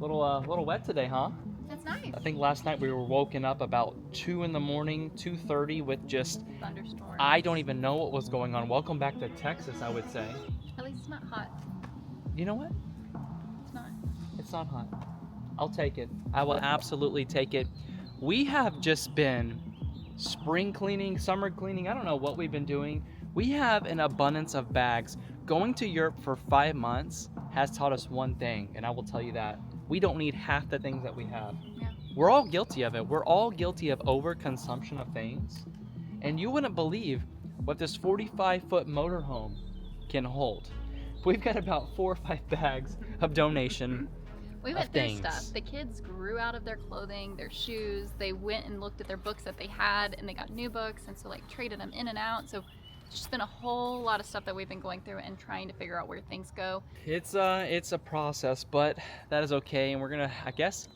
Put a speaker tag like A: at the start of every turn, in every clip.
A: Little wet today, huh?
B: That's nice.
A: I think last night we were woken up about 2 in the morning, 2:30 with just
B: Thunderstorm.
A: I don't even know what was going on. Welcome back to Texas, I would say.
B: At least it's not hot.
A: You know what?
B: It's not.
A: It's not hot. I'll take it. I will absolutely take it. We have just been spring cleaning, summer cleaning. I don't know what we've been doing. We have an abundance of bags. Going to Europe for 5 months has taught us one thing, and I will tell you that. We don't need half the things that we have.
B: Yeah.
A: We're all guilty of it. We're all guilty of overconsumption of things. And you wouldn't believe what this 45-foot motorhome can hold. We've got about 4 or 5 bags of donation.
B: We went through stuff. The kids grew out of their clothing, their shoes. They went and looked at their books that they had, and they got new books, and so like traded them in and out. So it's just been a whole lot of stuff that we've been going through and trying to figure out where things go.
A: It's a process, but that is okay. And we're gonna,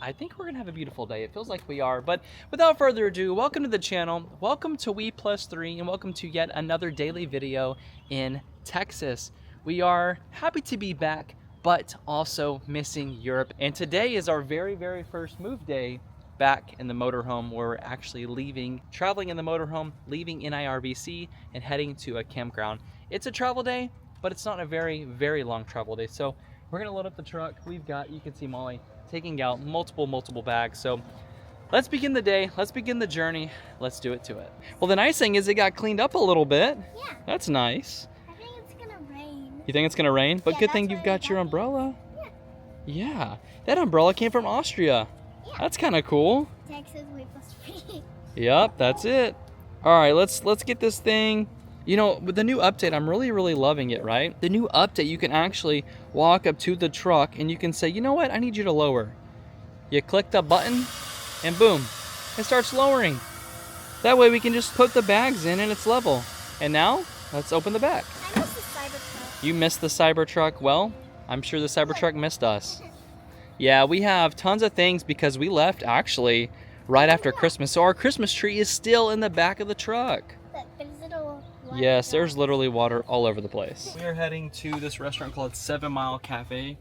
A: I think we're gonna have a beautiful day. It feels like we are. But without further ado, welcome to the channel. Welcome to We+3, and welcome to yet another daily video in Texas. We are happy to be back, but also missing Europe. And today is our very, very first move day back in the motorhome, where we're actually traveling in the motorhome, leaving NIRVC and heading to a campground. It's a travel day, but it's not a very, very long travel day. So we're gonna load up the truck. We've got, you can see Molly taking out multiple bags. So let's begin the day, let's begin the journey, let's do it to it. Well, the nice thing is it got cleaned up a little bit.
C: Yeah.
A: That's nice.
C: I think it's gonna rain.
A: You think it's gonna rain? But
C: Yeah,
A: good thing
C: that's
A: you've
C: why
A: got
C: we
A: your
C: got it.
A: umbrella.
C: Yeah.
A: Yeah, that umbrella came from Austria.
C: Yeah.
A: That's kind of cool.
C: Texas We+3.
A: Yep, that's it. All right, let's get this thing. You know, with the new update, I'm really loving it, right? The new update, you can actually walk up to the truck and you can say, you know what, I need you to lower. You click the button and boom, it starts lowering. That way we can just put the bags in and it's level. And now, let's open the back.
C: I miss the Cybertruck.
A: You missed the Cybertruck? Well, I'm sure the Cybertruck missed us. Yeah, we have tons of things because we left actually right after Christmas. So our Christmas tree is still in the back of the truck.
C: Look, there's little water
A: Yes, there's
C: drops.
A: literally water all over the place. We are heading to this restaurant called 7 Mile Cafe.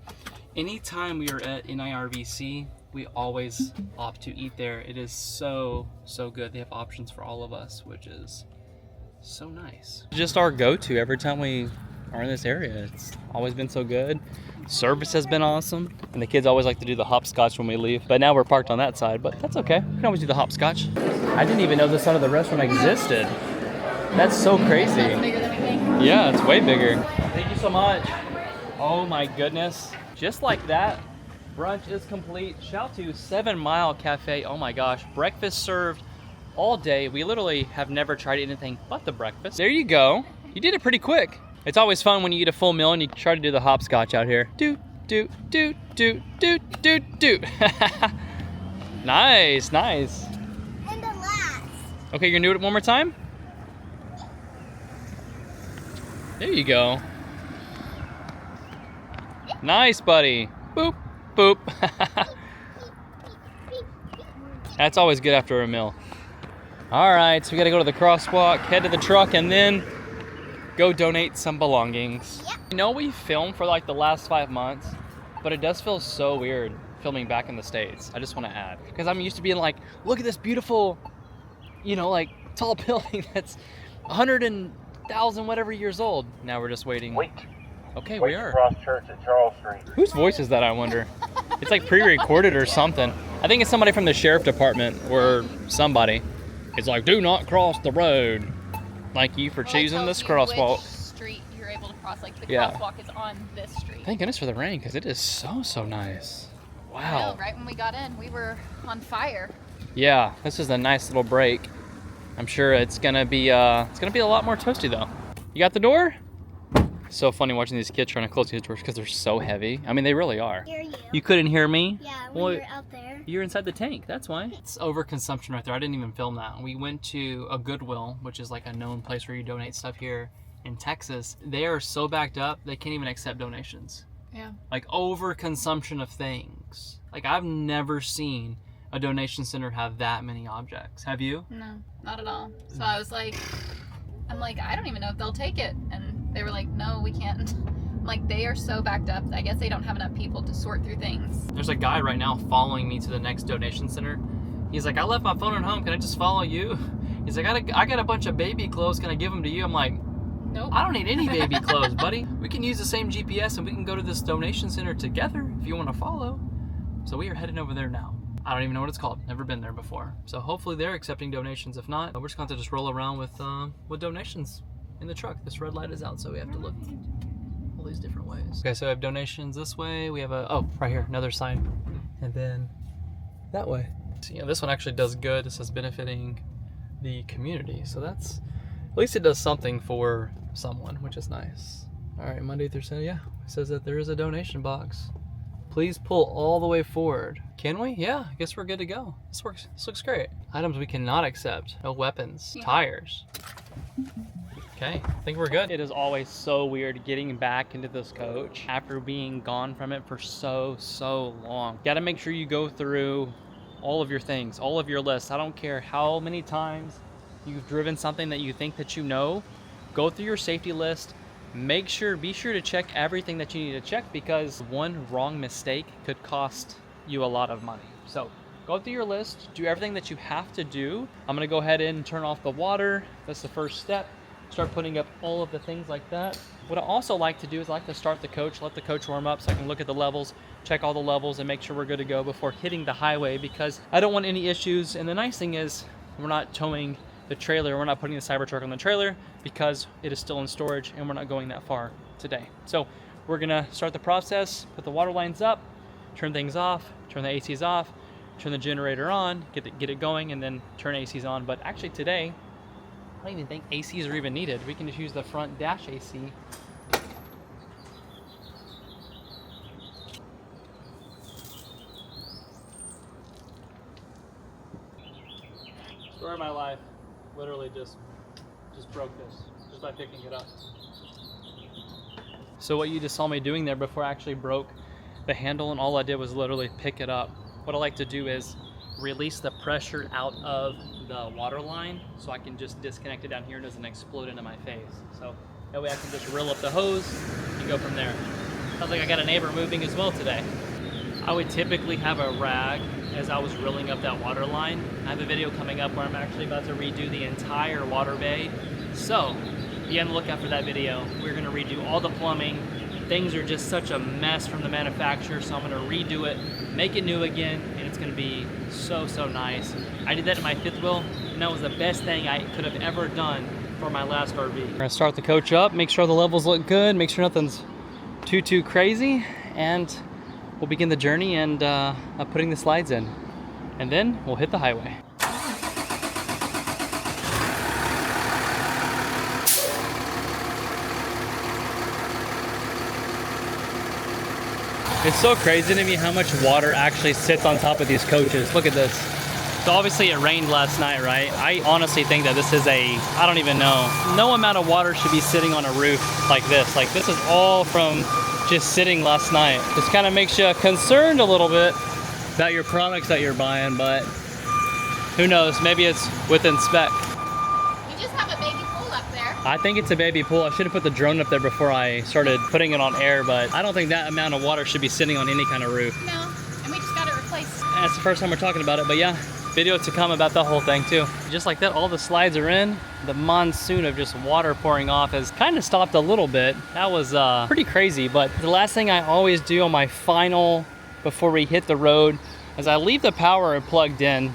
A: Anytime we are at NIRVC, we always opt to eat there. It is so good. They have options for all of us, which is so nice. Just our go-to every time we are in this area. It's always been so good. Service has been awesome. And the kids always like to do the hopscotch when we leave. But now we're parked on that side, but that's okay. We can always do the hopscotch. I didn't even know this side of the restaurant existed. That's so crazy.
B: That's bigger than we think.
A: Yeah, it's way bigger. Thank you so much. Oh my goodness. Just like that, brunch is complete. Shout out to 7 Mile Cafe. Oh my gosh, breakfast served all day. We literally have never tried anything but the breakfast. There you go. You did it pretty quick. It's always fun when you eat a full meal and you try to do the hopscotch out here. Doot, doot, doot, doot, doot, doot, doot. Nice.
C: And the last.
A: Okay, you're gonna do it one more time? There you go. Nice, buddy. Boop, boop. That's always good after a meal. All right, so we gotta go to the crosswalk, head to the truck, and then go donate some belongings.
C: Yep.
A: I know we filmed for like the last 5 months, but it does feel so weird filming back in the States. I just want to add, because I'm used to being like, look at this beautiful, you know, like tall building that's 100,000 whatever years old. Now we're just waiting.
D: Wait.
A: Okay,
D: Wait
A: we are.
D: Cross Church at Charles Street.
A: Whose voice is that, I wonder? It's like pre-recorded or something. I think it's somebody from the sheriff department or somebody. It's like, do not cross the road. Thank you for
B: Well, it
A: choosing
B: tells
A: this
B: you
A: crosswalk.
B: which street you're able to cross. Like the
A: Yeah.
B: crosswalk is on this street.
A: Thank goodness for the rain, because it is so nice.
B: I
A: Wow.
B: know, right when we got in, we were on fire.
A: Yeah, this is a nice little break. I'm sure it's gonna be a lot more toasty though. You got the door? So funny watching these kids trying to close these doors because they're so heavy. I mean, they really are.
C: Hear you.
A: You couldn't hear me?
C: Yeah, when
A: Well,
C: you're out there.
A: You're inside the tank, that's why. It's overconsumption right there. I didn't even film that. We went to a Goodwill, which is like a known place where you donate stuff here in Texas. They are so backed up, they can't even accept donations.
B: Yeah.
A: Like overconsumption of things. Like I've never seen a donation center have that many objects. Have you?
B: No, not at all. So I was like, I don't even know if they'll take it. And they were like, no, we can't Like, they are so backed up. I guess they don't have enough people to sort through things.
A: There's a guy right now following me to the next donation center. He's like, I left my phone at home. Can I just follow you? He's like, I got a bunch of baby clothes. Can I give them to you? I'm like,
B: nope.
A: I don't need any baby clothes, buddy. We can use the same GPS and we can go to this donation center together if you want to follow. So we are heading over there now. I don't even know what it's called. Never been there before. So hopefully they're accepting donations. If not, we're just going to just roll around with donations in the truck. This red light is out, so we have to look all these different ways. Okay, so we have donations this way. We have right here, another sign. And then that way. So, this one actually does good. It says benefiting the community. So that's, at least it does something for someone, which is nice. All right, Monday through Sunday, yeah. It says that there is a donation box. Please pull all the way forward. Can we? Yeah, I guess we're good to go. This works. This looks great. Items we cannot accept. No weapons. Tires. Okay, I think we're good. It is always so weird getting back into this coach after being gone from it for so long. Gotta make sure you go through all of your things, all of your lists. I don't care how many times you've driven something that you think that you know. Go through your safety list. Be sure to check everything that you need to check, because one wrong mistake could cost you a lot of money. So go through your list, do everything that you have to do. I'm gonna go ahead and turn off the water. That's the first step. Start putting up all of the things like that. What I also like to do is I like to start the coach, let the coach warm up so I can look at the levels, check all the levels and make sure we're good to go before hitting the highway, because I don't want any issues. And the nice thing is we're not towing the trailer, we're not putting the Cybertruck on the trailer because it is still in storage and we're not going that far today. So we're gonna start the process, put the water lines up, turn things off, turn the ACs off, turn the generator on, get it going, and then turn ACs on. But actually today, I don't even think ACs are even needed. We can just use the front dash AC. Story of my life. Literally just broke this just by picking it up. So what you just saw me doing there before I actually broke the handle, and all I did was literally pick it up. What I like to do is release the pressure out of the water line so I can just disconnect it down here and it doesn't explode into my face. So that way I can just reel up the hose and go from there. Sounds like I got a neighbor moving as well today. I would typically have a rag as I was reeling up that water line. I have a video coming up where I'm actually about to redo the entire water bay. So be on the lookout for that video. We're gonna redo all the plumbing. Things are just such a mess from the manufacturer, so I'm gonna redo it, make it new again, and it's gonna be so nice. I did that in my fifth wheel, and that was the best thing I could have ever done for my last RV. We're gonna start the coach up, make sure the levels look good, make sure nothing's too crazy, and we'll begin the journey and putting the slides in. And then we'll hit the highway. It's so crazy to me how much water actually sits on top of these coaches. Look at this. So obviously it rained last night, right? I honestly think that this is I don't even know. No amount of water should be sitting on a roof like this. Like, this is all from just sitting last night. This kind of makes you concerned a little bit about your products that you're buying, but who knows? Maybe it's within spec.
B: We just have a baby pool up there.
A: I think it's a baby pool. I should have put the drone up there before I started putting it on air, but I don't think that amount of water should be sitting on any kind of roof.
B: No, and we just got it replaced.
A: That's the first time we're talking about it, but yeah, video to come about the whole thing too. Just like that, all the slides are in. The monsoon of just water pouring off has kind of stopped a little bit. That was pretty crazy, but the last thing I always do on my final, before we hit the road, is I leave the power plugged in,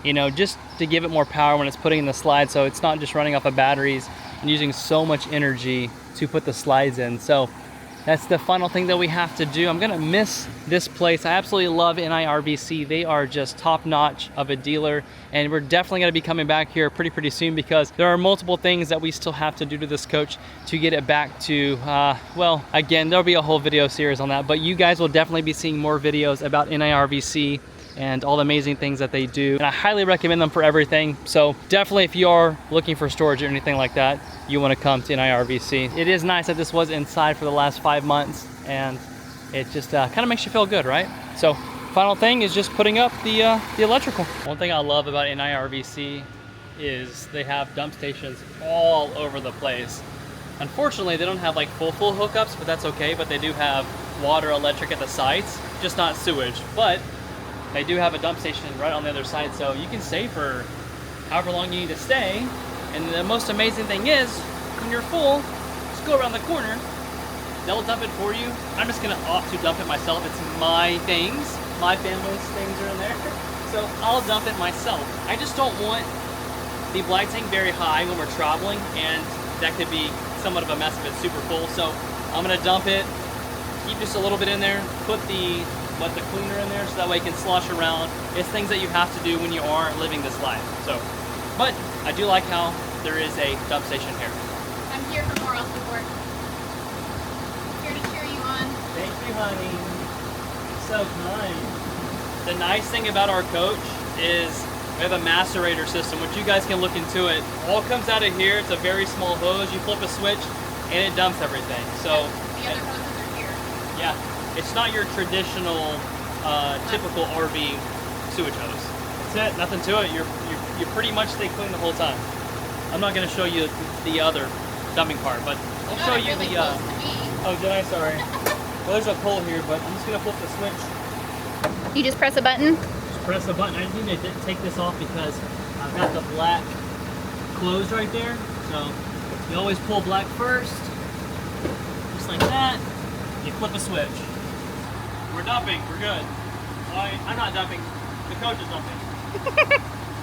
A: just to give it more power when it's putting in the slide, so it's not just running off of batteries and using so much energy to put the slides in. So that's the final thing that we have to do. I'm gonna miss this place. I absolutely love NIRVC. They are just top notch of a dealer, and we're definitely gonna be coming back here pretty soon, because there are multiple things that we still have to do to this coach to get it back to, well, again, there'll be a whole video series on that, but you guys will definitely be seeing more videos about NIRVC and all the amazing things that they do. And I highly recommend them for everything. So definitely, if you are looking for storage or anything like that, you want to come to NIRVC. It is nice that this was inside for the last 5 months, and it just kind of makes you feel good, right? So final thing is just putting up the electrical. One thing I love about NIRVC is they have dump stations all over the place. Unfortunately, they don't have like full hookups, but that's okay. But they do have water, electric at the sites, just not sewage. But they do have a dump station right on the other side, so you can stay for however long you need to stay. And the most amazing thing is, when you're full, just go around the corner. They'll dump it for you. I'm just gonna opt to dump it myself. It's my things, my family's things are in there, so I'll dump it myself. I just don't want the black tank very high when we're traveling, and that could be somewhat of a mess if it's super full. So I'm gonna dump it, keep just a little bit in there, put the cleaner in there so that way it can slosh around. It's things that you have to do when you are living this life. So, but I do like how there is a dump station here.
B: I'm here for moral support. Here to cheer you on.
A: Thank you, honey. So kind. The nice thing about our coach is we have a macerator system, which you guys can look into it. All comes out of here. It's a very small hose. You flip a switch, and it dumps everything. So
B: the other hoses are here.
A: Yeah, it's not your traditional, typical RV sewage hose. That's it. Nothing to it. You pretty much stay clean the whole time. I'm not going to show you the other dumping part, but I'll show you
B: really
A: the.
B: close to me.
A: Oh, did I? Sorry. Well, there's a pole here, but I'm just going to flip the switch.
B: You just press a button.
A: Press the button. I just need to take this off because I've got the black closed right there. So you always pull black first, just like that. You flip a switch. We're dumping. We're good. I'm not dumping. The coach is dumping.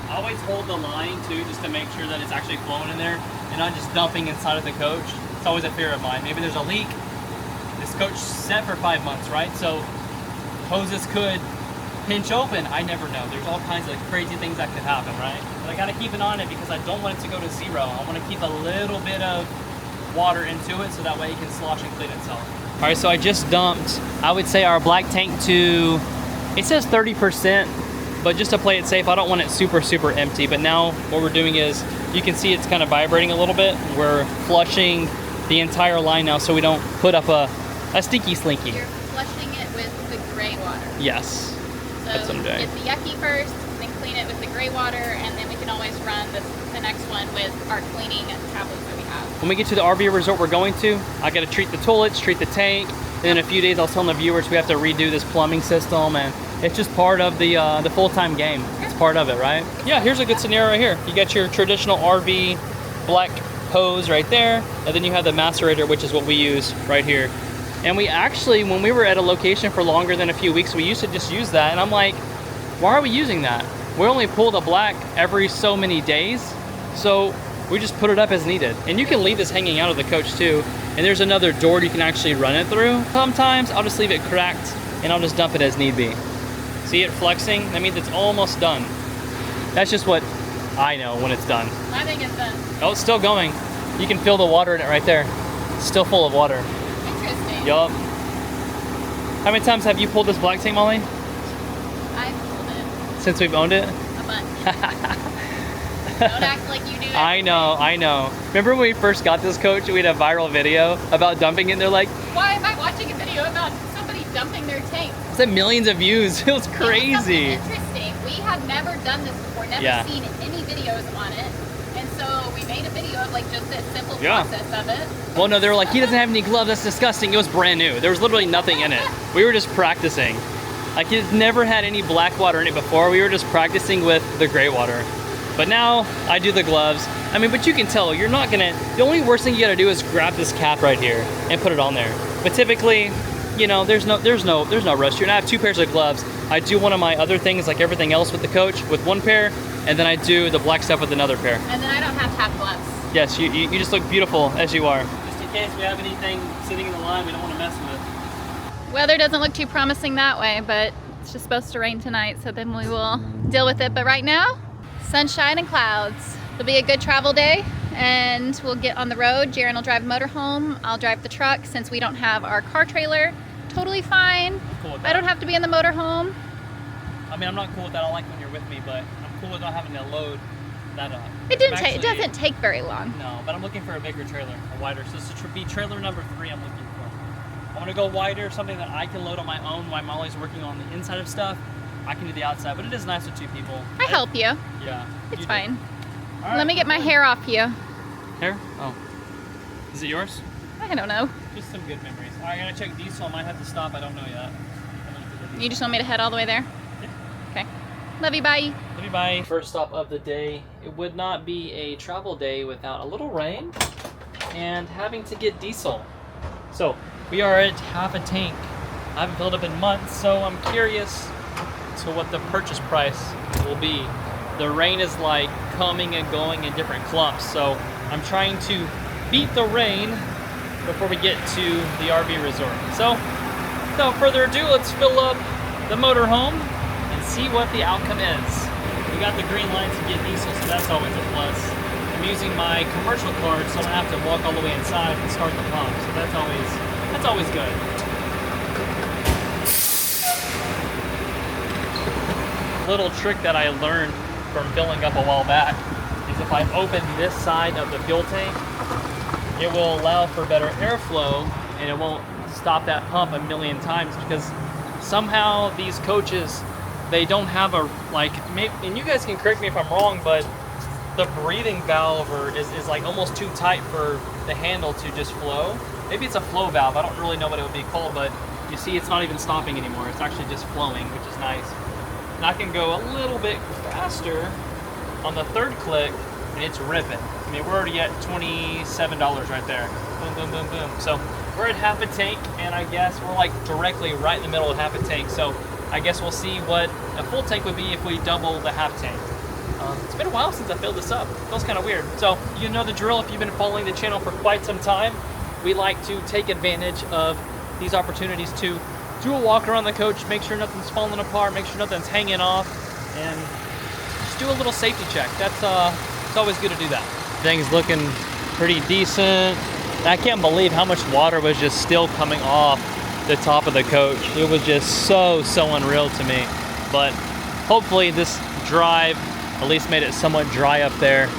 A: I always hold the line too, just to make sure that it's actually flowing in there and not just dumping inside of the coach. It's always a fear of mine. Maybe there's a leak. This coach set for 5 months, right? So hoses could pinch open. I never know. There's all kinds of crazy things that could happen, right? But I gotta keep an eye on it because I don't want it to go to zero. I want to keep a little bit of water into it so that way it can slosh and clean itself. All right, so I just dumped, I would say our black tank to, it says 30%, but just to play it safe, I don't want it super empty. But now what we're doing is, you can see it's kind of vibrating a little bit. We're flushing the entire line now so we don't put up a stinky slinky.
B: You're flushing it with the gray water.
A: Yes.
B: So
A: That's what I'm doing.
B: get the yucky first, then clean it with the gray water, and then we can always run the next one with our cleaning tablets that we have.
A: When we get to the RV resort we're going to, I got to treat the toilets, treat the tank, and in a few days I'll tell the viewers we have to redo this plumbing system, and it's just part of the full-time game. It's part of it, right? Yeah, here's a good scenario right here. You got your traditional RV black hose right there, and then you have the macerator, which is what we use right here. And we actually, when we were at a location for longer than a few weeks, we used to just use that. And I'm like, why are we using that? We only pull the black every so many days. So we just put it up as needed. And you can leave this hanging out of the coach too. And there's another door you can actually run it through. Sometimes I'll just leave it cracked and I'll just dump it as need be. See it flexing? That means it's almost done. That's just what I know when it's done.
B: I think it's done.
A: Oh, it's still going. You can feel the water in it right there. It's still full of water.
B: Interesting.
A: Yup. How many times have you pulled this black tank, Molly?
B: I've pulled it
A: Since we've owned it?
B: a bunch. Don't act like you do it.
A: I know. Remember when we first got this coach, we had a viral video about dumping it, and they're like,
B: Why am I watching a video about somebody dumping their tank?
A: it's at millions of views. It was crazy.
B: It was something interesting. We had never done this before, never seen any videos on it. And so we made a video of like just this simple process of it.
A: Well, no, they were like, he doesn't have any gloves, that's disgusting. It was brand new. There was literally nothing in it. We were just practicing. Like, it's never had any black water in it before. We were just practicing with the gray water. But now I do the gloves. I mean, but you can tell you're not gonna, the only worst thing you gotta do is grab this cap right here and put it on there. But typically, you know, there's no rush here. And I have 2 pairs of gloves. I do one of my other things, like everything else with the coach, with 1 pair, and then I do the black stuff with another pair.
B: And then I don't have to have gloves.
A: Yes, you just look beautiful as you are. Just in case we have anything sitting in the line we don't want to mess with.
B: Weather doesn't look too promising that way, but it's just supposed to rain tonight, so then we will deal with it. But right now, sunshine and clouds. It'll be a good travel day, and we'll get on the road. Jaren will drive motorhome. I'll drive the truck since we don't have our car trailer. Totally fine.
A: Cool with that.
B: I don't have to be in the motorhome.
A: I mean, I'm not cool with that. I like when you're with me, but I'm cool with not having to load that up.
B: It doesn't take very long.
A: No, but I'm looking for a bigger trailer, a wider. So this would be trailer number 3 I'm looking for. I want to go wider, something that I can load on my own while Molly's working on the inside of stuff. I can do the outside, but it is nice with 2 people.
B: I help you.
A: Yeah.
B: It's
A: you
B: fine.
A: All right,
B: Let me get my hair off you.
A: Hair? Oh. Is it yours?
B: I don't know.
A: Just some good memories. All right, I gotta check diesel. I might have to stop. I don't know yet.
B: You just want me to head all the way there?
A: Yeah.
B: Okay. Love you, bye.
A: Love you, bye. First stop of the day. It would not be a travel day without a little rain and having to get diesel. So we are at half a tank. I haven't filled up in months, so I'm curious to what the purchase price will be. The rain is like coming and going in different clumps, so I'm trying to beat the rain before we get to the RV resort. So without further ado, let's fill up the motorhome and see what the outcome is. We got the green light to get diesel, so that's always a plus. I'm using my commercial card, so I don't have to walk all the way inside and start the pump, so that's always good. Little trick that I learned from filling up a while back is if I open this side of the fuel tank, it will allow for better airflow and it won't stop that pump a million times, because somehow these coaches, they don't have a, like, and you guys can correct me if I'm wrong, but the breathing valve is like almost too tight for the handle to just flow. Maybe it's a flow valve, I don't really know what it would be called, but you see it's not even stopping anymore, it's actually just flowing, which is nice. And I can go a little bit faster on the third click and it's ripping. I mean, we're already at $27 right there. Boom, boom, boom, boom. So we're at half a tank, and I guess we're like directly right in the middle of half a tank. So I guess we'll see what a full tank would be if we double the half tank. It's been a while since I filled this up. It feels kind of weird. So you know the drill if you've been following the channel for quite some time. We like to take advantage of these opportunities to do a walk around the coach, make sure nothing's falling apart, make sure nothing's hanging off, and just do a little safety check. It's always good to do that. Things looking pretty decent. I can't believe how much water was just still coming off the top of the coach. It was just so unreal to me. But hopefully this drive at least made it somewhat dry up there.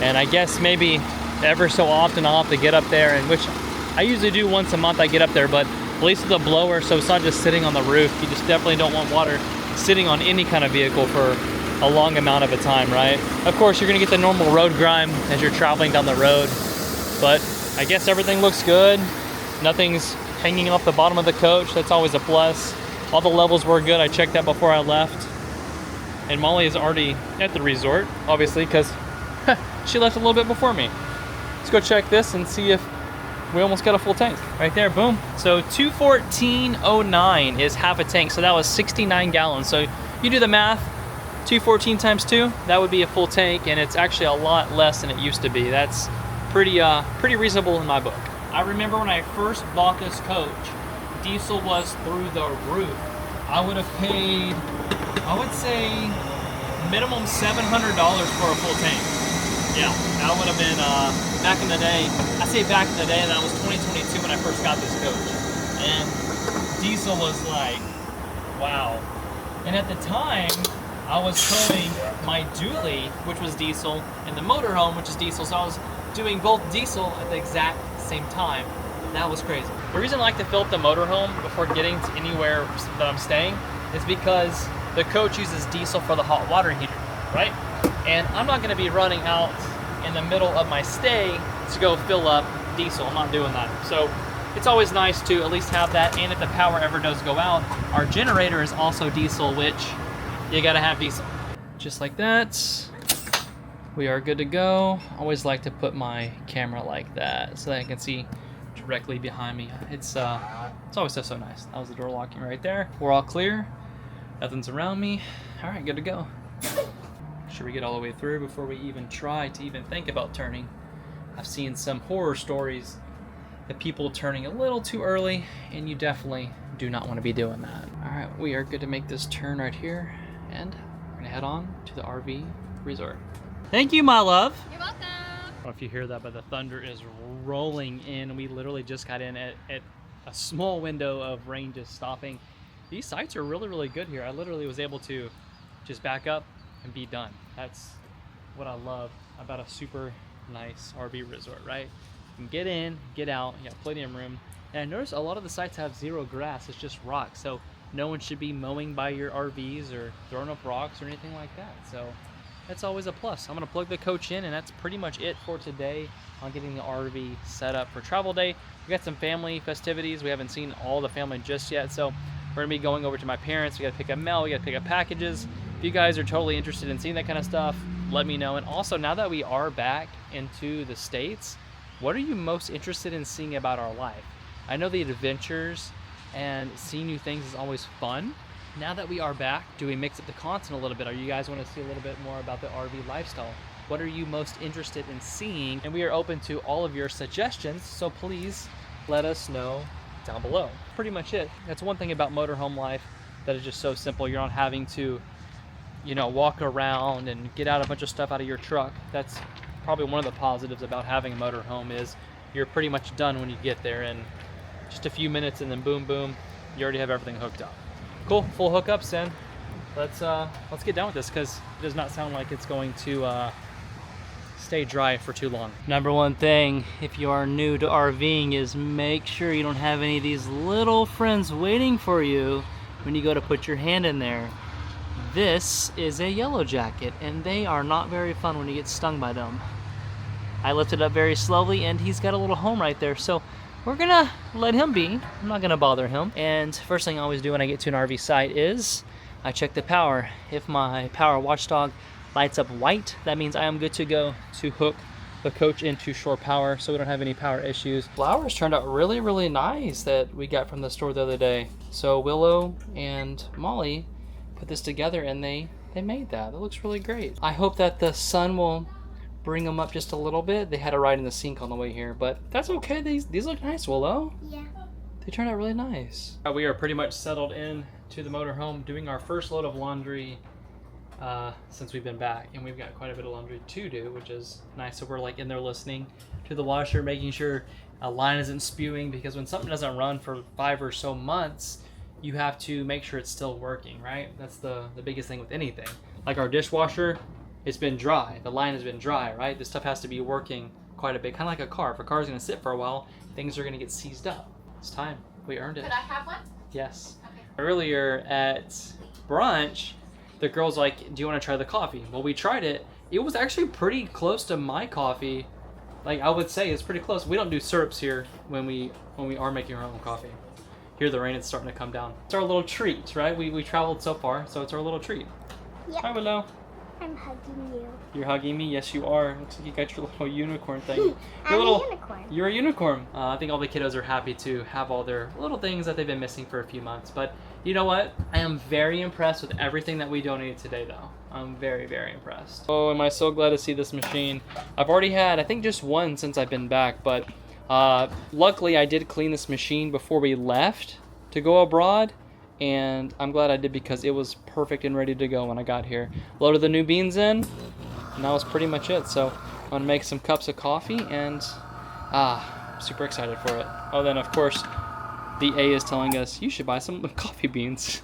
A: And I guess maybe ever so often I'll have to get up there, and which I usually do once a month. I get up there, but at least with a blower, so it's not just sitting on the roof. You just definitely don't want water sitting on any kind of vehicle for a long amount of a time, right? Of course, you're gonna get the normal road grime as you're traveling down the road, but I guess everything looks good. Nothing's hanging off the bottom of the coach. That's always a plus. All the levels were good. I checked that before I left. And Molly is already at the resort, obviously, because she left a little bit before me. Let's go check this and see if we almost got a full tank. Right there, boom. So 214.09 is half a tank, so that was 69 gallons. So you do the math, 214 times 2, that would be a full tank, and it's actually a lot less than it used to be. That's pretty reasonable in my book. I remember when I first bought this coach, diesel was through the roof. I would have paid, I would say, minimum $700 for a full tank. Yeah, that would have been back in the day. I say back in the day, that was 2022 when I first got this coach. And diesel was like, wow. And at the time, I was towing my dually, which was diesel, and the motorhome, which is diesel. So I was doing both diesel at the exact same time. That was crazy. The reason I like to fill up the motorhome before getting to anywhere that I'm staying is because the coach uses diesel for the hot water heater, right? And I'm not gonna be running out in the middle of my stay to go fill up diesel. I'm not doing that. So it's always nice to at least have that, and if the power ever does go out, our generator is also diesel, which you gotta have diesel. Just like that, we are good to go. I always like to put my camera like that so that I can see directly behind me. It's always so nice. That was the door locking right there. We're all clear. Nothing's around me. All right, good to go. Should we get all the way through before we even try to even think about turning? I've seen some horror stories of people turning a little too early, and you definitely do not want to be doing that. All right, we are good to make this turn right here, and we're gonna head on to the RV resort. Thank you, my love.
B: You're welcome.
A: I don't know if you hear that, but the thunder is rolling in. We literally just got in at a small window of rain just stopping. These sites are really good here. I literally was able to just back up and be done. That's what I love about a super nice RV resort, right? You can get in, get out, you got plenty of room. And I noticed a lot of the sites have zero grass, it's just rock. So no one should be mowing by your RVs or throwing up rocks or anything like that. So that's always a plus. I'm gonna plug the coach in, and that's pretty much it for today on getting the RV set up for travel day. We got some family festivities. We haven't seen all the family just yet, so we're gonna be going over to my parents. We gotta pick up mail, we gotta pick up packages. If you guys are totally interested in seeing that kind of stuff, let me know. And also, now that we are back into the States, what are you most interested in seeing about our life? I know the adventures and seeing new things is always fun. Now that we are back, do we mix up the content a little bit? Or you guys want to see a little bit more about the RV lifestyle? What are you most interested in seeing? And we are open to all of your suggestions, so please let us know down below. Pretty much it. That's one thing about motorhome life that is just so simple. You're not having to, you know, walk around and get out a bunch of stuff out of your truck. That's probably one of the positives about having a motorhome, is you're pretty much done when you get there in just a few minutes, and then boom, boom, you already have everything hooked up. Cool, full hookups then. Let's get done with this, because it does not sound like it's going to stay dry for too long. Number one thing, if you are new to RVing, is make sure you don't have any of these little friends waiting for you when you go to put your hand in there. This is a yellow jacket, and they are not very fun when you get stung by them. I lifted up very slowly, and he's got a little home right there, so we're gonna let him be. I'm not gonna bother him. And first thing I always do when I get to an RV site is I check the power. If my power watchdog lights up white, that means I am good to go to hook the coach into shore power, so we don't have any power issues. Flowers turned out really, really nice that we got from the store the other day. So Willow and Molly put this together, and they made that. That looks really great. I hope that the sun will bring them up just a little bit. They had a ride in the sink on the way here, but that's okay. These look nice, Willow.
C: Yeah.
A: They turned out really nice. We are pretty much settled in to the motorhome, doing our first load of laundry since we've been back, and we've got quite a bit of laundry to do, which is nice. So we're like in there listening to the washer, making sure a line isn't spewing, because when something doesn't run for 5 or so months, you have to make sure it's still working, right? That's the biggest thing with anything. Like our dishwasher, it's been dry. The line has been dry, right? This stuff has to be working quite a bit, kind of like a car. If a car is going to sit for a while, things are going to get seized up. It's time. We earned it.
B: Could I have one?
A: Yes.
B: Okay.
A: Earlier at brunch, the girl's like, do you want to try the coffee? Well, we tried it. It was actually pretty close to my coffee. Like, I would say it's pretty close. We don't do syrups here when we are making our own coffee. Here the rain is starting to come down. It's our little treat, right? We traveled so far, so it's our little treat.
C: Yep.
A: Hi, Willow.
C: I'm hugging you.
A: You're hugging me? Yes, you are. Looks like you got your little unicorn thing.
C: I'm a unicorn.
A: You're a unicorn. I think all the kiddos are happy to have all their little things that they've been missing for a few months. But you know what? I am very impressed with everything that we donated today, though. I'm very, very impressed. Oh, am I so glad to see this machine. I've already had, I think, just one since I've been back. But luckily, I did clean this machine before we left to go abroad. And I'm glad I did, because it was perfect and ready to go when I got here. Loaded the new beans in, and that was pretty much it. So I'm gonna make some cups of coffee, and super excited for it. Oh, then of course, the A is telling us, you should buy some coffee beans.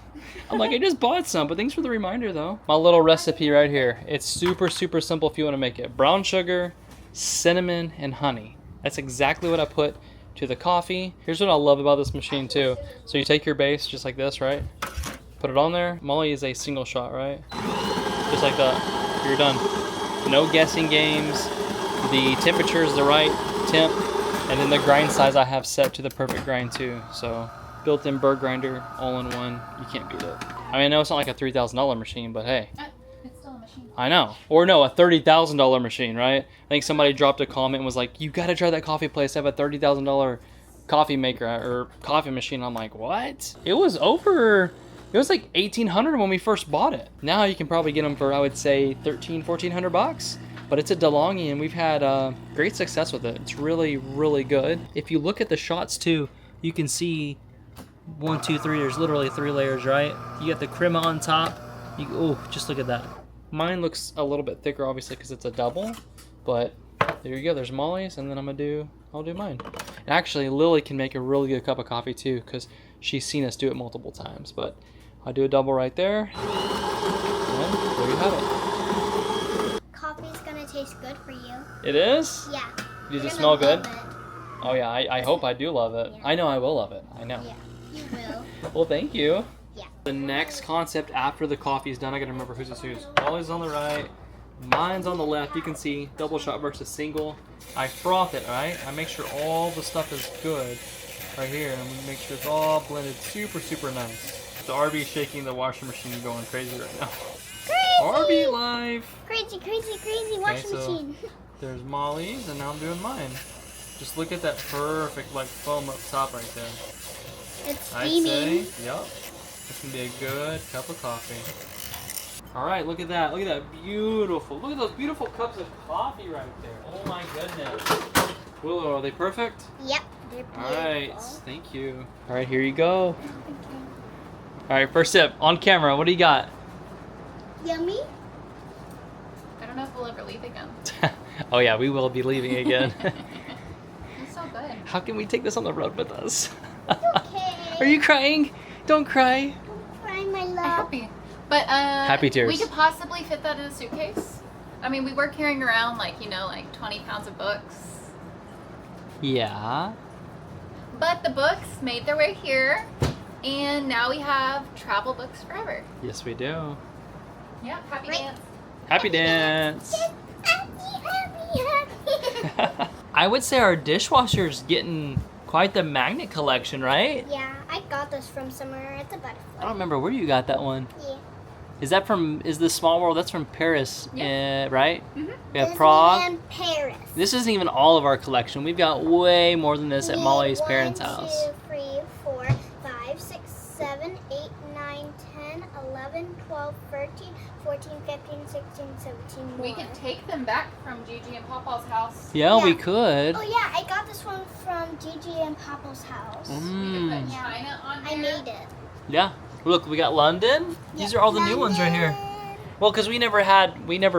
A: I'm like, I just bought some, but thanks for the reminder though. My little recipe right here. It's super, super simple if you wanna make it. Brown sugar, cinnamon, and honey. That's exactly what I put to the coffee. Here's what I love about this machine too. So you take your base just like this, right? Put it on there. Molly is a single shot, right? Just like that. You're done. No guessing games. The temperature is the right temp, and then the grind size I have set to the perfect grind too. So built-in bird grinder, all in one. You can't beat it. I mean, I know it's not like a $3,000 machine, but hey.
B: It's still a machine.
A: I know. Or no, a $30,000 machine, right? I think somebody dropped a comment and was like, you gotta try that coffee place. They have a $30,000 coffee maker or coffee machine. I'm like, what? It was like $1,800 when we first bought it. Now you can probably get them for, I would say, $1,400. But it's a DeLonghi, and we've had great success with it. It's really, really good. If you look at the shots too, you can see 1, 2, 3. There's literally 3 layers, right? You got the crema on top. Oh, just look at that. Mine looks a little bit thicker, obviously, because it's a double. But there you go. There's Molly's, and then I'll do mine. And actually, Lily can make a really good cup of coffee too, because she's seen us do it multiple times. But I'll do a double right there. And there you have it.
C: Coffee's gonna taste good for you.
A: It is?
C: Yeah.
A: Does
C: You're
A: it smell
C: gonna
A: good?
C: love it.
A: Oh yeah, I hope I do love it.
C: Yeah.
A: I know I will love it. I know.
C: Yeah, you will.
A: Well, thank you.
C: Yeah.
A: The next concept after the coffee is done, I gotta remember who's is whose. Molly's on the right, Mine's on the left. You can see double shot versus single. I froth it, right? I make sure all the stuff is good right here. And we make sure it's all blended super, super nice. The RV's shaking the washing machine going crazy right now.
C: Crazy!
A: RV life!
C: Crazy, crazy, crazy washing machine.
A: There's Molly's, and now I'm doing mine. Just look at that perfect like foam up top right there.
C: It's
A: I'd
C: steaming.
A: say, yep. This can be a good cup of coffee. All right, look at that. Look at that beautiful. Look at those beautiful cups of coffee right there. Oh my goodness. Willow, are they perfect?
C: Yep, they're beautiful.
A: All right, thank you. All right, here you go. All right, first sip on camera. What do you got?
C: Yummy.
B: I don't know if we'll ever leave again.
A: Oh yeah, we will be leaving again.
B: It's so good.
A: How can we take this on the road with us?
C: Okay.
A: Are you crying? Don't cry.
C: Don't cry, my
B: I'm
C: love.
B: happy. But
A: Happy tears.
B: we could possibly fit that in a suitcase. I mean, we were carrying around like 20 pounds of books.
A: Yeah.
B: But the books made their way here, and now we have travel books forever.
A: Yes, we do.
B: Yeah, happy
C: Right.
B: dance.
A: Happy dance.
C: Happy, happy, happy.
A: I would say our dishwasher's getting quite the magnet collection, right?
C: Yeah, I got this from somewhere at the butterfly.
A: I don't remember where you got that one.
C: Yeah.
A: Is the Small World? That's from Paris, right?
B: Mhm.
A: We have
C: Disney
A: Prague.
C: and Paris.
A: This isn't even all of our collection. We've got way more than this at
C: We
A: Molly's
C: have
A: parents' house.
C: 1, 2, 3, 4, 5, 6, 7, 8, 9, 10, 11, 12, 13, 14, 15, 16, 17 more.
B: We could take them back from Gigi and Papa's house.
A: Yeah, we
C: Yeah.
A: could.
C: Oh yeah, I got this one from Gigi and Papa's house.
B: We could
A: Mm.
B: put China on
C: I
B: here.
C: made it.
A: Yeah. Look, we got London. These are all the new ones right here. Well, because we never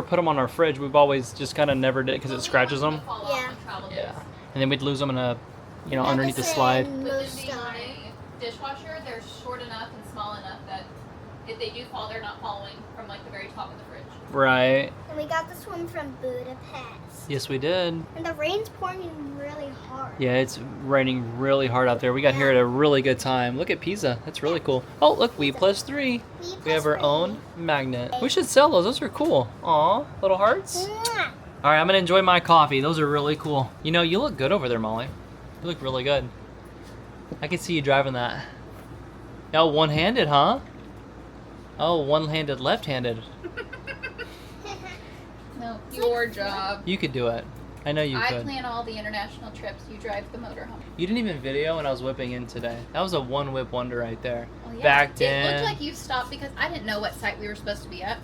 A: put them on our fridge. We've always just kind of never did it because it scratches them.
C: Yeah.
A: Yeah. And then we'd lose them in a, underneath the
C: Medicine,
A: slide.
B: But then
C: most
B: being on
C: are.
B: a dishwasher, they're short enough and small enough that if they do fall, they're not falling from like the very top of the fridge.
A: Right.
C: And we got this one from Budapest.
A: Yes, we did.
C: And the rain's pouring really hard.
A: Yeah, it's raining really hard out there. We got here at a really good time. Look at Pisa. That's really cool. Oh, look, we plus 3. We have our own magnet. We should sell those. Those are cool. Aw, little hearts.
C: Mwah.
A: All right, I'm gonna enjoy my coffee. Those are really cool. You look good over there, Molly. You look really good. I can see you driving that. Oh, one-handed, huh? Oh, one-handed, left-handed.
B: No, your job.
A: You could do it. I know you
B: I
A: could.
B: plan all the international trips. You drive the motorhome.
A: You didn't even video when I was whipping in today. That was a one-whip wonder right there.
B: Oh, yeah.
A: Backed
B: It
A: in.
B: looked like you stopped because I didn't know what site we were supposed to be at.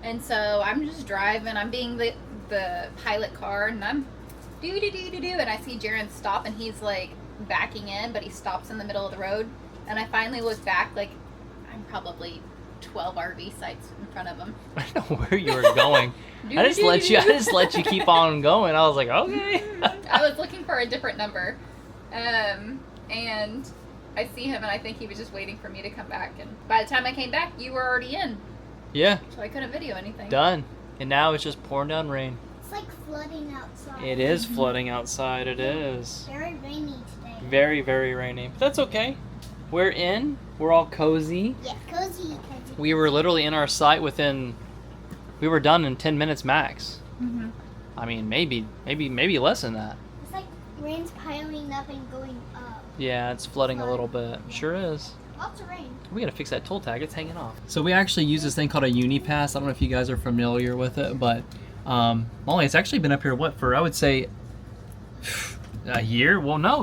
B: And so I'm just driving. I'm being the pilot car, and I'm do-do-do-do-do. And I see Jaron stop, and he's like backing in, but he stops in the middle of the road. And I finally look back, like I'm probably 12 RV sites in front of him.
A: I don't know where you were going. I just let you keep on going. I was like, okay.
B: I was looking for a different number. And I see him, and I think he was just waiting for me to come back. And by the time I came back, you were already in.
A: Yeah,
B: So I couldn't video anything.
A: done. And now it's just pouring down rain.
C: It's like flooding outside.
A: It is flooding outside. It is.
C: Very rainy today.
A: Very, very rainy. But that's okay. We're in. We're all cozy.
C: Yeah, cozy.
A: We were literally in our site we were done in 10 minutes max.
B: Mm-hmm.
A: I mean, maybe less than that.
C: It's like rain's piling up and going up.
A: Yeah, it's flooding a little bit. Sure is.
C: Lots of rain.
A: We gotta fix that toll tag. It's hanging off. So we actually use this thing called a Unipass. I don't know if you guys are familiar with it, but Molly, it's actually been up here for I would say a year. Well, no,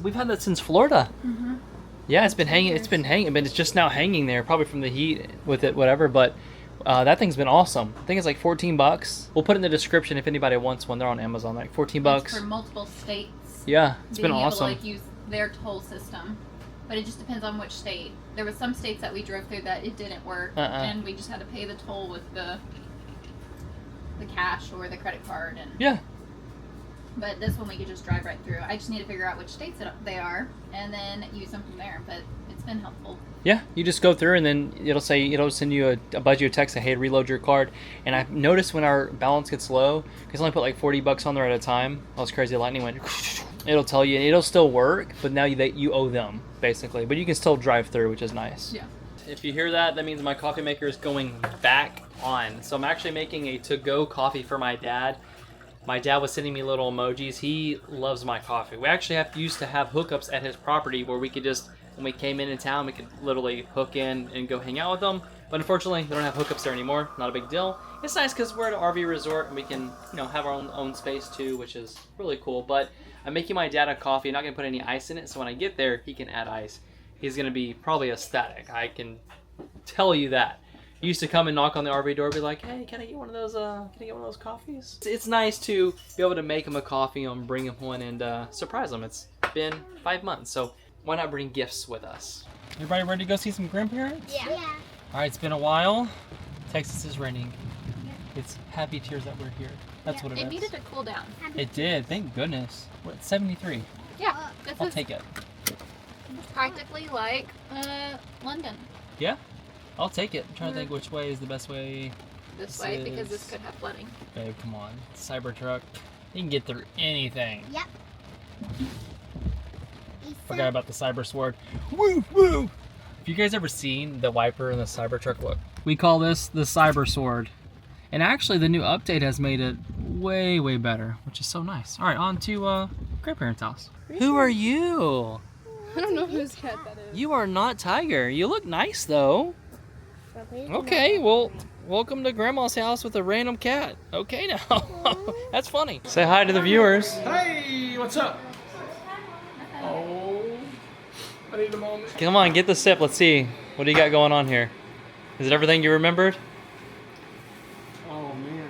A: we've had that since Florida.
B: Mm-hmm.
A: Yeah, it's been hanging. It's been hanging, but it's just now hanging there, probably from the heat with it, whatever. But that thing's been awesome. I think it's like $14. We'll put it in the description if anybody wants one. They're on Amazon, like $14.
B: It's for multiple states.
A: Yeah, it's been
B: being able
A: awesome.
B: to like use their toll system, but it just depends on which state. There was some states that we drove through that it didn't work, and we just had to pay the toll with the cash or the credit card. And
A: Yeah.
B: But this one we could just drive right through. I just need to figure out which states they are and then use them from there. But it's been helpful.
A: Yeah, you just go through and then it'll send you a budget or text say, hey, reload your card. And I've noticed when our balance gets low, because I only put like $40 on there at a time. That was crazy. Lightning went. It'll tell you. It'll still work, but now you owe them basically. But you can still drive through, which is nice.
B: Yeah.
A: If you hear that, that means my coffee maker is going back on. So I'm actually making a to-go coffee for my dad. My dad was sending me little emojis. He loves my coffee. We actually used to have hookups at his property where we could just, when we came in town, we could literally hook in and go hang out with them. But unfortunately, they don't have hookups there anymore. Not a big deal. It's nice because we're at an RV resort and we can, have our own space too, which is really cool. But I'm making my dad a coffee. I'm not going to put any ice in it, so when I get there, he can add ice. He's going to be probably ecstatic. I can tell you that. He used to come and knock on the RV door and be like, hey, can I get one of those coffees? It's nice to be able to make him a coffee and bring him one and surprise him. It's been 5 months, so why not bring gifts with us? Everybody ready to go see some grandparents?
C: Yeah.
A: All right, it's been a while. Texas is raining. It's happy tears that we're here. That's what it is.
B: It needed to cool down.
A: It did, thank goodness. We're at 73.
B: Yeah,
A: I'll take it.
B: It's practically like London.
A: Yeah, I'll take it. I'm trying to think which way is the best way.
B: This way, because this could have flooding.
A: Babe, come on. Cybertruck. You can get through anything.
C: Yep.
A: Forgot about the cyber sword. Woo, woo! Have you guys ever seen the wiper in the Cybertruck? Look. We call this the cyber sword. And actually, the new update has made it way, way better, which is so nice. All right, on to grandparents' house. Who are you?
D: I don't know whose cat that is.
A: You are not Tiger. You look nice, though. Okay, well, welcome to Grandma's house with a random cat. Okay, now. That's funny. Say hi to the viewers.
E: Hey, what's up? Oh, I need a moment.
A: Come on, get the sip. Let's see. What do you got going on here? Is it everything you remembered?
E: Oh, man.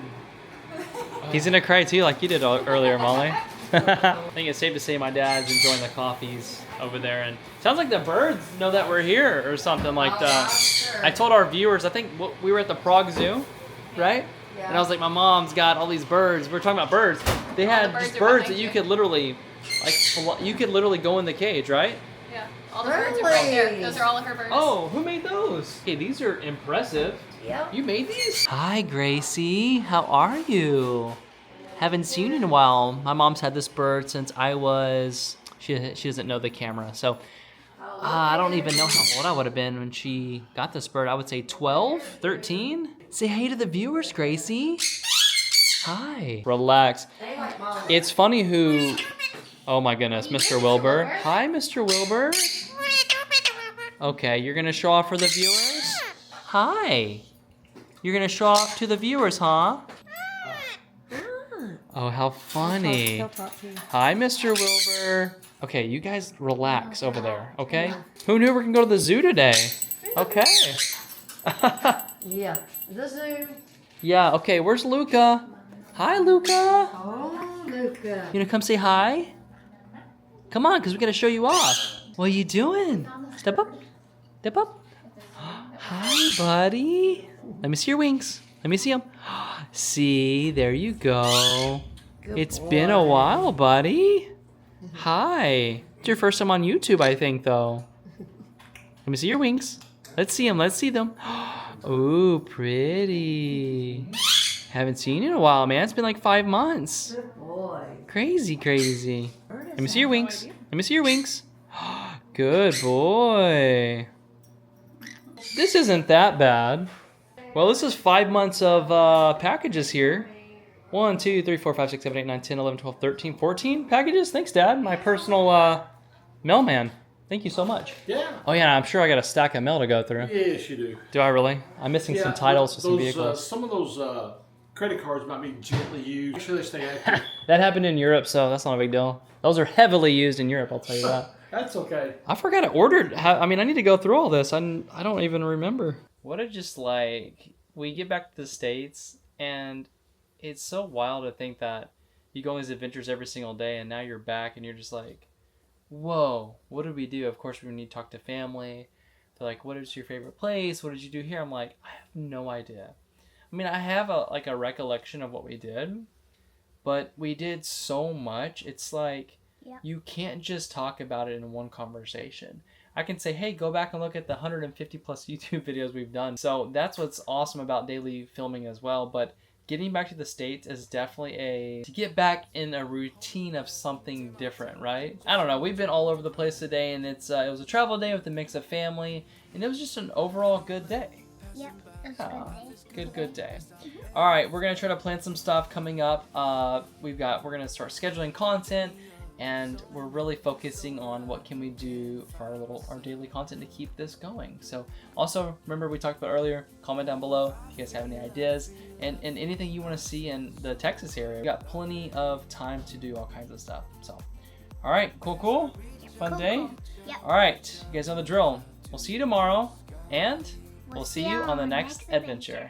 A: He's gonna cry too, like you did earlier, Molly. I think it's safe to say my dad's enjoying the coffees over there, and sounds like the birds know that we're here or something like that. I told our viewers, I think we were at the Prague Zoo, right? Yeah. And I was like, my mom's got all these birds. We're talking about birds. They had just birds that you could literally, go in the cage, right?
B: Yeah, all the birds are right there. Those are all of her birds.
A: Oh, who made those? Okay, these are impressive.
D: Yep.
A: You made these? Hi, Gracie. How are you? Haven't seen you in a while. My mom's had this bird since I was... She doesn't know the camera, so... I don't even know how old I would have been when she got this bird. I would say 12, 13? Say hey to the viewers, Gracie. Hi. Relax. It's funny who... Oh my goodness, Mr. Wilbur. Hi, Mr. Wilbur. Okay, you're gonna show off for the viewers? Hi. You're gonna show off to the viewers, huh? Oh, how funny. Hi, Mr. Wilbur. Okay, you guys relax over there, okay? Who knew we can go to the zoo today? Okay.
D: Yeah, the zoo.
A: Yeah, okay, where's Luca? Hi, Luca.
D: Oh, Luca.
A: You gonna come say hi? Come on, because we gotta show you off. What are you doing? Step up. Step up. Hi, buddy. Let me see your wings. Let me see them. See, there you go. It's been a while, buddy. Hi. It's your first time on YouTube, I think, though. Let me see your wings. Let's see them. Let's see them. Ooh, pretty. Haven't seen you in a while, man. It's been like 5 months.
D: Good boy.
A: Crazy, crazy. Let me see your wings. Let me see your wings. Good boy. This isn't that bad. Well, this is 5 months of packages here. 1, 2, 3, 4, 5, 6, 7, 8, 9, 10, 11, 12, 13, 14 packages. Thanks, Dad. My personal mailman. Thank you so much.
E: Yeah.
A: Oh, yeah, I'm sure I got a stack of mail to go through.
E: Yes, you do.
A: Do I really? I'm missing some titles for some
E: those,
A: vehicles.
E: Some of those credit cards might be gently used. Make sure they stay active.
A: That happened in Europe, so that's not a big deal. Those are heavily used in Europe, I'll tell you that.
E: That's okay.
A: I forgot I ordered. I mean, I need to go through all this. I don't even remember. What if just like we get back to the States and it's so wild to think that you go on these adventures every single day and now you're back and you're just like, whoa, what did we do? Of course, we need to talk to family. They're like, what is your favorite place? What did you do here? I'm like, I have no idea. I mean, I have a recollection of what we did, but we did so much. It's like, you can't just talk about it in one conversation. I can say, hey, go back and look at the 150 plus YouTube videos we've done. So that's what's awesome about daily filming as well. But getting back to the States is definitely to get back in a routine of something different, right? I don't know. We've been all over the place today, and it was a travel day with a mix of family, and it was just an overall good day.
C: Yep. It's a
A: Good day. All right, we're gonna try to plan some stuff coming up. We're gonna start scheduling content, and we're really focusing on what can we do for our daily content to keep this going. So also remember we talked about earlier, comment down below if you guys have any ideas and anything you want to see in the Texas area. We got plenty of time to do all kinds of stuff. So all right, cool. Fun day.
C: Cool. Yep.
A: All right, you guys know the drill. We'll see you tomorrow, and we'll see you on the next adventure.